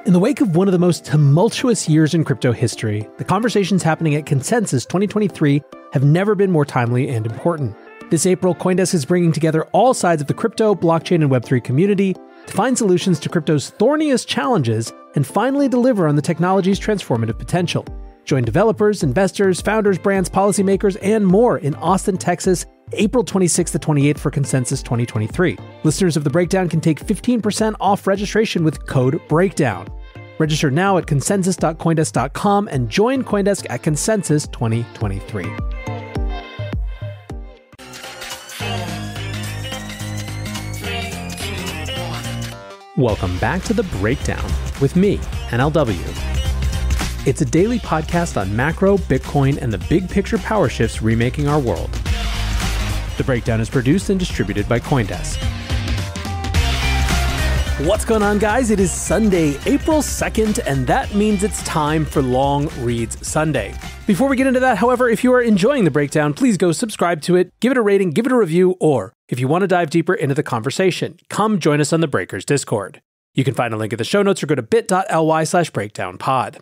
In the wake of one of the most tumultuous years in crypto history, the conversations happening at Consensus 2023 have never been more timely and important. This April, Coindesk is bringing together all sides of the crypto, blockchain, and Web3 community to find solutions to crypto's thorniest challenges and finally deliver on the technology's transformative potential. Join developers, investors, founders, brands, policymakers, and more in Austin, Texas, April 26th to 28th for Consensus 2023. Listeners of The Breakdown can take 15% off registration with code BREAKDOWN. Register now at consensus.coindesk.com and join Coindesk at Consensus 2023. Welcome back to The Breakdown with me, NLW. It's a daily podcast on macro, Bitcoin, and the big picture power shifts remaking our world. The Breakdown is produced and distributed by Coindesk. What's going on, guys? It is Sunday, April 2nd, and that means it's time for Long Reads Sunday. Before we get into that, however, if you are enjoying The Breakdown, please go subscribe to it, give it a rating, give it a review, or if you want to dive deeper into the conversation, come join us on the Breakers Discord. You can find a link in the show notes or go to bit.ly/breakdownpod.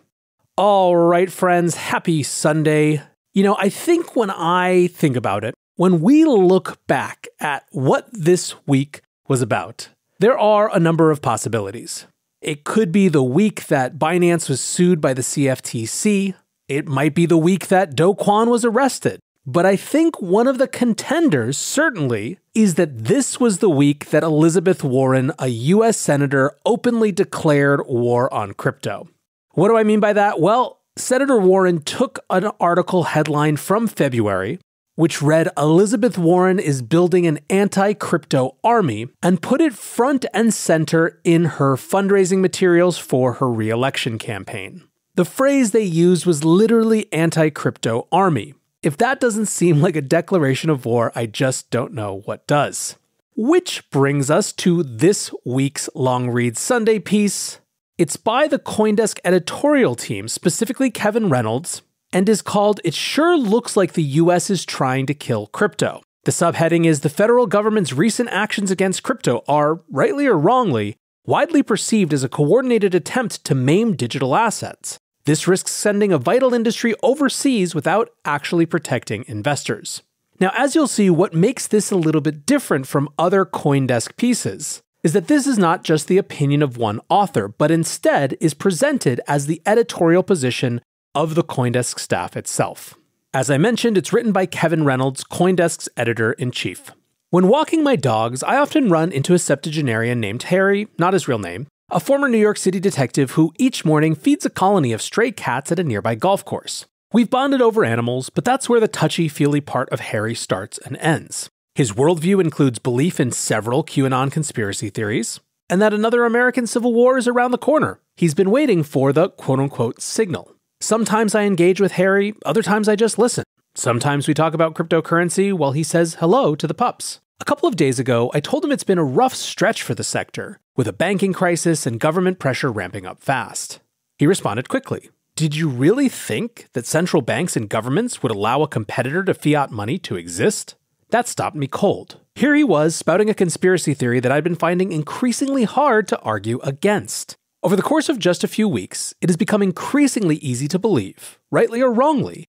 All right, friends, happy Sunday. I think when I think about it, when we look back at what this week was about, there are a number of possibilities. It could be the week that Binance was sued by the CFTC. It might be the week that Do Kwon was arrested. But I think one of the contenders, certainly, is that this was the week that Elizabeth Warren, a U.S. senator, openly declared war on crypto. What do I mean by that? Well, Senator Warren took an article headline from February, which read, "Elizabeth Warren is building an anti-crypto army," and put it front and center in her fundraising materials for her re-election campaign. The phrase they used was literally anti-crypto army. If that doesn't seem like a declaration of war, I just don't know what does. Which brings us to this week's Long Read Sunday piece. It's by the Coindesk Editorial team, specifically Kevin Reynolds, and is called "It Sure Looks Like the US is Trying to Kill Crypto." The subheading is, "The federal government's recent actions against crypto are, rightly or wrongly, widely perceived as a coordinated attempt to maim digital assets. This risks sending a vital industry overseas without actually protecting investors." Now, as you'll see, what makes this a little bit different from other Coindesk pieces is that this is not just the opinion of one author, but instead is presented as the editorial position of the Coindesk staff itself. As I mentioned, it's written by Kevin Reynolds, Coindesk's editor-in-chief. "When walking my dogs, I often run into a septuagenarian named Harry, not his real name, a former New York City detective who each morning feeds a colony of stray cats at a nearby golf course. We've bonded over animals, but that's where the touchy-feely part of Harry starts and ends. His worldview includes belief in several QAnon conspiracy theories, and that another American Civil War is around the corner. He's been waiting for the quote-unquote signal. Sometimes I engage with Harry, other times I just listen. Sometimes we talk about cryptocurrency while he says hello to the pups. A couple of days ago, I told him it's been a rough stretch for the sector, with a banking crisis and government pressure ramping up fast. He responded quickly. Did you really think that central banks and governments would allow a competitor to fiat money to exist? That stopped me cold. Here he was, spouting a conspiracy theory that I'd been finding increasingly hard to argue against. Over the course of just a few weeks, it has become increasingly easy to believe, rightly or wrongly,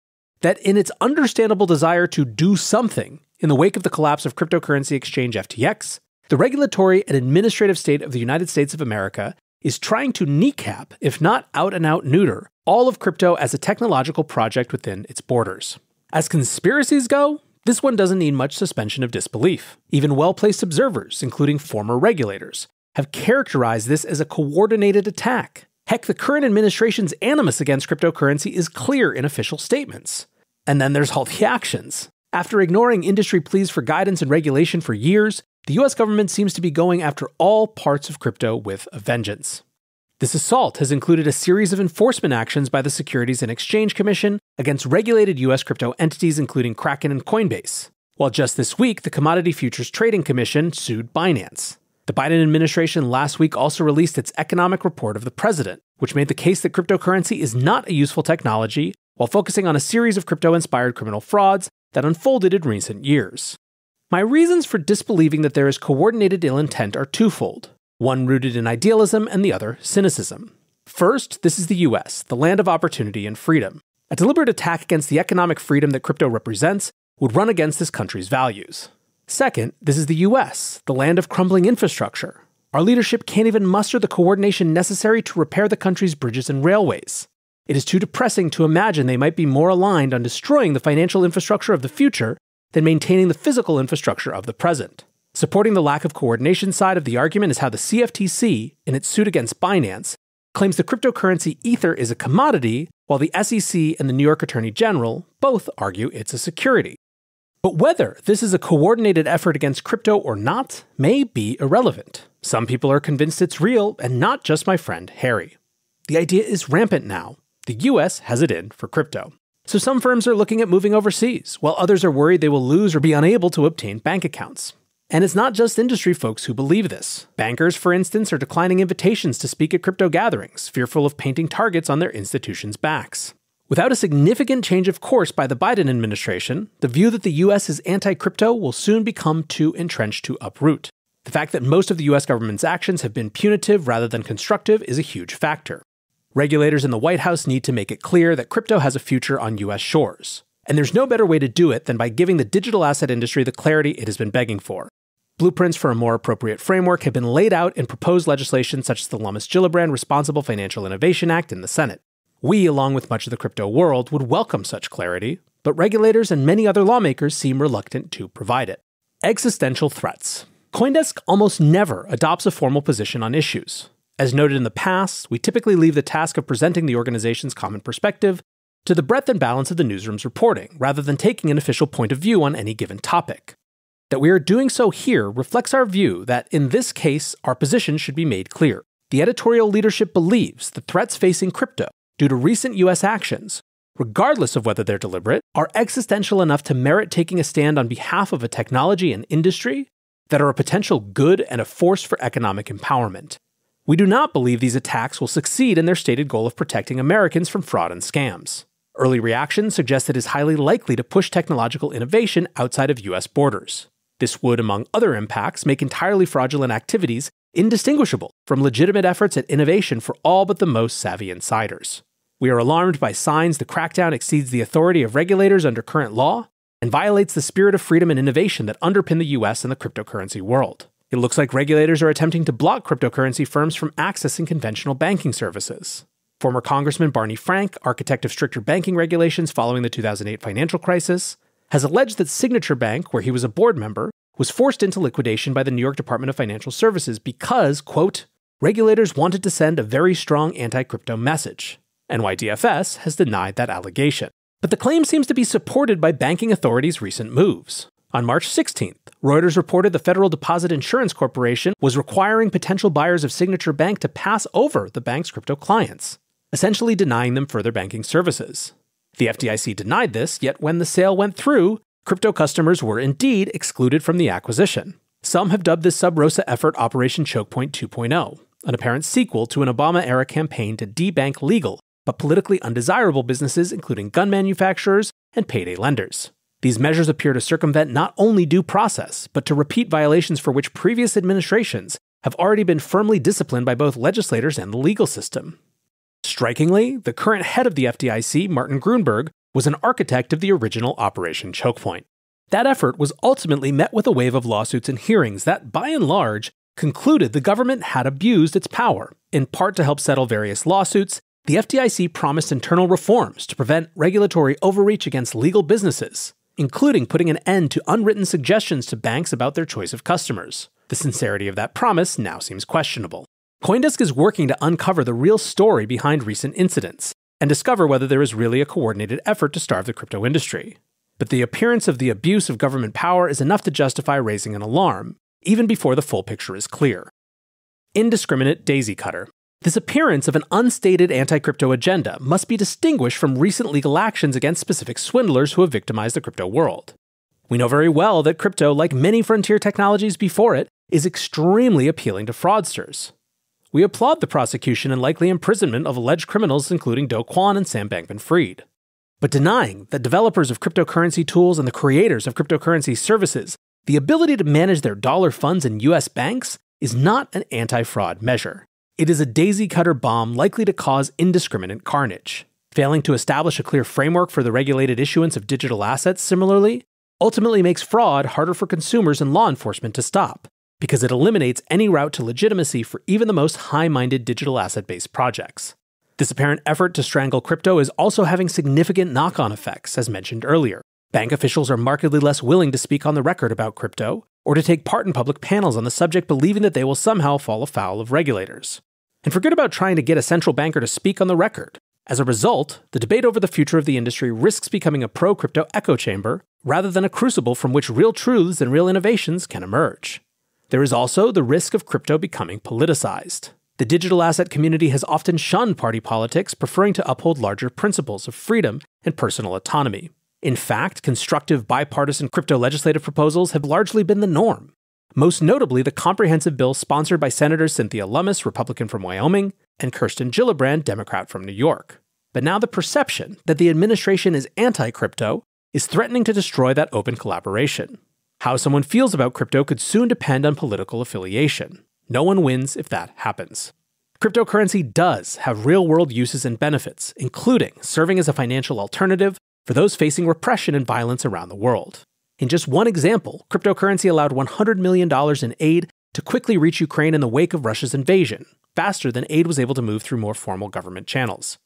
that in its understandable desire to do something in the wake of the collapse of cryptocurrency exchange FTX, the regulatory and administrative state of the United States of America is trying to kneecap, if not out-and-out neuter, all of crypto as a technological project within its borders. As conspiracies go, this one doesn't need much suspension of disbelief. Even well-placed observers, including former regulators, have characterized this as a coordinated attack. Heck, the current administration's animus against cryptocurrency is clear in official statements. And then there's all the actions. After ignoring industry pleas for guidance and regulation for years, the US government seems to be going after all parts of crypto with a vengeance. This assault has included a series of enforcement actions by the Securities and Exchange Commission against regulated US crypto entities including Kraken and Coinbase, while just this week, the Commodity Futures Trading Commission sued Binance. The Biden administration last week also released its economic report of the president, which made the case that cryptocurrency is not a useful technology, while focusing on a series of crypto-inspired criminal frauds that unfolded in recent years. My reasons for disbelieving that there is coordinated ill intent are twofold, one rooted in idealism and the other cynicism. First, this is the US, the land of opportunity and freedom. A deliberate attack against the economic freedom that crypto represents would run against this country's values. Second, this is the US, the land of crumbling infrastructure. Our leadership can't even muster the coordination necessary to repair the country's bridges and railways. It is too depressing to imagine they might be more aligned on destroying the financial infrastructure of the future than maintaining the physical infrastructure of the present. Supporting the lack of coordination side of the argument is how the CFTC, in its suit against Binance, claims the cryptocurrency Ether is a commodity, while the SEC and the New York Attorney General both argue it's a security. But whether this is a coordinated effort against crypto or not may be irrelevant. Some people are convinced it's real, and not just my friend Harry. The idea is rampant now. The US has it in for crypto. So some firms are looking at moving overseas, while others are worried they will lose or be unable to obtain bank accounts. And it's not just industry folks who believe this. Bankers, for instance, are declining invitations to speak at crypto gatherings, fearful of painting targets on their institutions' backs. Without a significant change of course by the Biden administration, the view that the US is anti-crypto will soon become too entrenched to uproot. The fact that most of the US government's actions have been punitive rather than constructive is a huge factor. Regulators in the White House need to make it clear that crypto has a future on US shores. And there's no better way to do it than by giving the digital asset industry the clarity it has been begging for. Blueprints for a more appropriate framework have been laid out in proposed legislation such as the Lummis-Gillibrand Responsible Financial Innovation Act in the Senate. We, along with much of the crypto world, would welcome such clarity, but regulators and many other lawmakers seem reluctant to provide it. Existential threats. Coindesk almost never adopts a formal position on issues. As noted in the past, we typically leave the task of presenting the organization's common perspective to the breadth and balance of the newsroom's reporting, rather than taking an official point of view on any given topic. That we are doing so here reflects our view that, in this case, our position should be made clear. The editorial leadership believes the threats facing crypto, due to recent US actions, regardless of whether they're deliberate, are existential enough to merit taking a stand on behalf of a technology and industry that are a potential good and a force for economic empowerment. We do not believe these attacks will succeed in their stated goal of protecting Americans from fraud and scams. Early reactions suggest it is highly likely to push technological innovation outside of US borders. This would, among other impacts, make entirely fraudulent activities indistinguishable from legitimate efforts at innovation for all but the most savvy insiders. We are alarmed by signs the crackdown exceeds the authority of regulators under current law and violates the spirit of freedom and innovation that underpin the US and the cryptocurrency world. It looks like regulators are attempting to block cryptocurrency firms from accessing conventional banking services. Former Congressman Barney Frank, architect of stricter banking regulations following the 2008 financial crisis, has alleged that Signature Bank, where he was a board member, was forced into liquidation by the New York Department of Financial Services because, quote, regulators wanted to send a very strong anti-crypto message. NYDFS has denied that allegation. But the claim seems to be supported by banking authorities' recent moves. On March 16th, Reuters reported the Federal Deposit Insurance Corporation was requiring potential buyers of Signature Bank to pass over the bank's crypto clients, essentially denying them further banking services. The FDIC denied this, yet when the sale went through, crypto customers were indeed excluded from the acquisition. Some have dubbed this sub rosa effort Operation Chokepoint 2.0, an apparent sequel to an Obama-era campaign to debank legal but politically undesirable businesses including gun manufacturers and payday lenders. These measures appear to circumvent not only due process, but to repeat violations for which previous administrations have already been firmly disciplined by both legislators and the legal system. Strikingly, the current head of the FDIC, Martin Grunberg, was an architect of the original Operation Chokepoint. That effort was ultimately met with a wave of lawsuits and hearings that, by and large, concluded the government had abused its power. In part to help settle various lawsuits, the FDIC promised internal reforms to prevent regulatory overreach against legal businesses, including putting an end to unwritten suggestions to banks about their choice of customers. The sincerity of that promise now seems questionable. Coindesk is working to uncover the real story behind recent incidents and discover whether there is really a coordinated effort to starve the crypto industry. But the appearance of the abuse of government power is enough to justify raising an alarm, even before the full picture is clear. Indiscriminate daisy cutter. This appearance of an unstated anti-crypto agenda must be distinguished from recent legal actions against specific swindlers who have victimized the crypto world. We know very well that crypto, like many frontier technologies before it, is extremely appealing to fraudsters. We applaud the prosecution and likely imprisonment of alleged criminals including Do Kwon and Sam Bankman-Fried. But denying that developers of cryptocurrency tools and the creators of cryptocurrency services the ability to manage their dollar funds in US banks is not an anti-fraud measure. It is a daisy-cutter bomb likely to cause indiscriminate carnage. Failing to establish a clear framework for the regulated issuance of digital assets, similarly, ultimately makes fraud harder for consumers and law enforcement to stop, because it eliminates any route to legitimacy for even the most high-minded digital asset-based projects. This apparent effort to strangle crypto is also having significant knock-on effects, as mentioned earlier. Bank officials are markedly less willing to speak on the record about crypto, or to take part in public panels on the subject, believing that they will somehow fall afoul of regulators. And forget about trying to get a central banker to speak on the record. As a result, the debate over the future of the industry risks becoming a pro-crypto echo chamber, rather than a crucible from which real truths and real innovations can emerge. There is also the risk of crypto becoming politicized. The digital asset community has often shunned party politics, preferring to uphold larger principles of freedom and personal autonomy. In fact, constructive bipartisan crypto legislative proposals have largely been the norm. Most notably, the comprehensive bill sponsored by Senators Cynthia Lummis, Republican from Wyoming, and Kirsten Gillibrand, Democrat from New York. But now the perception that the administration is anti-crypto is threatening to destroy that open collaboration. How someone feels about crypto could soon depend on political affiliation. No one wins if that happens. Cryptocurrency does have real-world uses and benefits, including serving as a financial alternative for those facing repression and violence around the world. In just one example, cryptocurrency allowed $100 million in aid to quickly reach Ukraine in the wake of Russia's invasion, faster than aid was able to move through more formal government channels.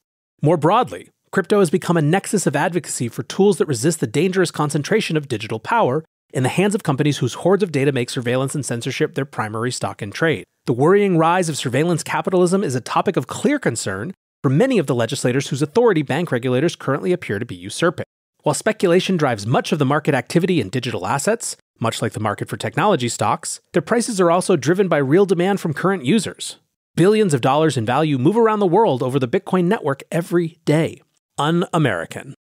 More broadly, crypto has become a nexus of advocacy for tools that resist the dangerous concentration of digital power in the hands of companies whose hordes of data make surveillance and censorship their primary stock in trade. The worrying rise of surveillance capitalism is a topic of clear concern for many of the legislators whose authority bank regulators currently appear to be usurping. While speculation drives much of the market activity in digital assets, much like the market for technology stocks, their prices are also driven by real demand from current users. Billions of dollars in value move around the world over the Bitcoin network every day. Un-American.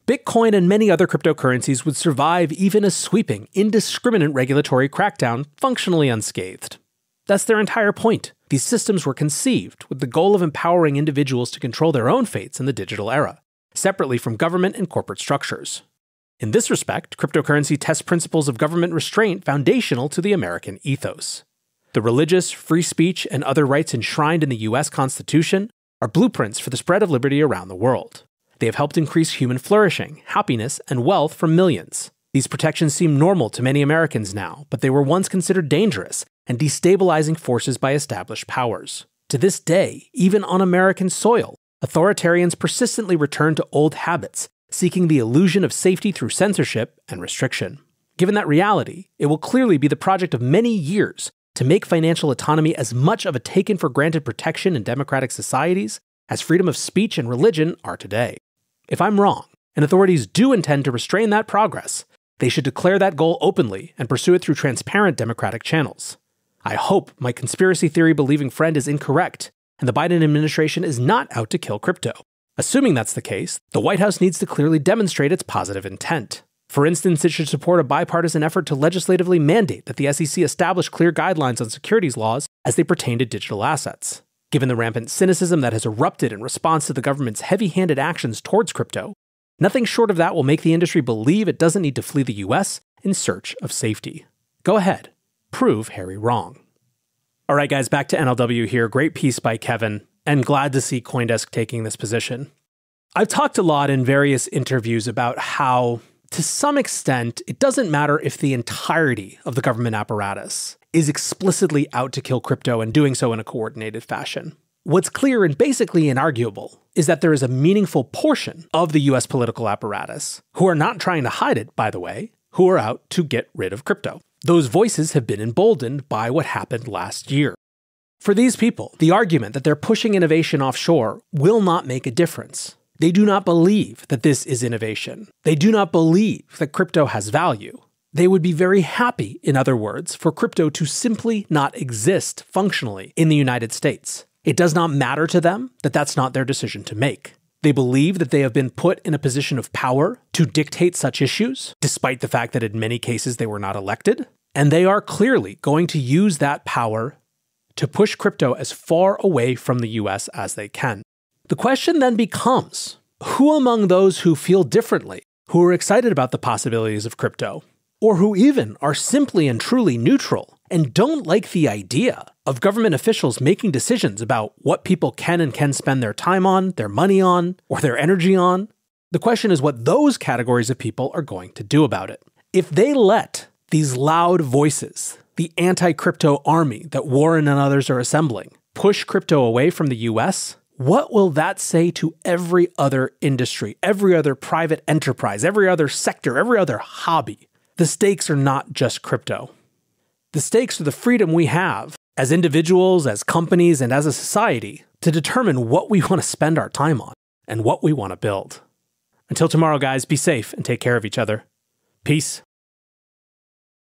Bitcoin and many other cryptocurrencies would survive even a sweeping, indiscriminate regulatory crackdown functionally unscathed. That's their entire point. These systems were conceived with the goal of empowering individuals to control their own fates in the digital era, separately from government and corporate structures. In this respect, cryptocurrency tests principles of government restraint foundational to the American ethos. The religious, free speech, and other rights enshrined in the U.S. Constitution are blueprints for the spread of liberty around the world. They have helped increase human flourishing, happiness, and wealth for millions. These protections seem normal to many Americans now, but they were once considered dangerous and destabilizing forces by established powers. To this day, even on American soil, authoritarians persistently return to old habits, seeking the illusion of safety through censorship and restriction. Given that reality, it will clearly be the project of many years to make financial autonomy as much of a taken-for-granted protection in democratic societies as freedom of speech and religion are today. If I'm wrong, and authorities do intend to restrain that progress, they should declare that goal openly and pursue it through transparent democratic channels. I hope my conspiracy theory-believing friend is incorrect, and the Biden administration is not out to kill crypto. Assuming that's the case, the White House needs to clearly demonstrate its positive intent. For instance, it should support a bipartisan effort to legislatively mandate that the SEC establish clear guidelines on securities laws as they pertain to digital assets. Given the rampant cynicism that has erupted in response to the government's heavy-handed actions towards crypto, nothing short of that will make the industry believe it doesn't need to flee the US in search of safety. Go ahead, prove Harry wrong. All right, guys, back to NLW here. Great piece by Kevin, and glad to see Coindesk taking this position. I've talked a lot in various interviews about how, to some extent, it doesn't matter if the entirety of the government apparatus is explicitly out to kill crypto and doing so in a coordinated fashion. What's clear and basically inarguable is that there is a meaningful portion of the US political apparatus, who are not trying to hide it, by the way, who are out to get rid of crypto. Those voices have been emboldened by what happened last year. For these people, the argument that they're pushing innovation offshore will not make a difference. They do not believe that this is innovation. They do not believe that crypto has value. They would be very happy, in other words, for crypto to simply not exist functionally in the United States. It does not matter to them that that's not their decision to make. They believe that they have been put in a position of power to dictate such issues, despite the fact that in many cases they were not elected, and they are clearly going to use that power to push crypto as far away from the US as they can. The question then becomes, who among those who feel differently, who are excited about the possibilities of crypto, or who even are simply and truly neutral and don't like the idea of government officials making decisions about what people can and can't spend their time on, their money on, or their energy on. The question is what those categories of people are going to do about it. If they let these loud voices, the anti-crypto army that Warren and others are assembling, push crypto away from the US, what will that say to every other industry, every other private enterprise, every other sector, every other hobby? The stakes are not just crypto. The stakes are the freedom we have as individuals, as companies, and as a society to determine what we want to spend our time on and what we want to build. Until tomorrow, guys, be safe and take care of each other. Peace.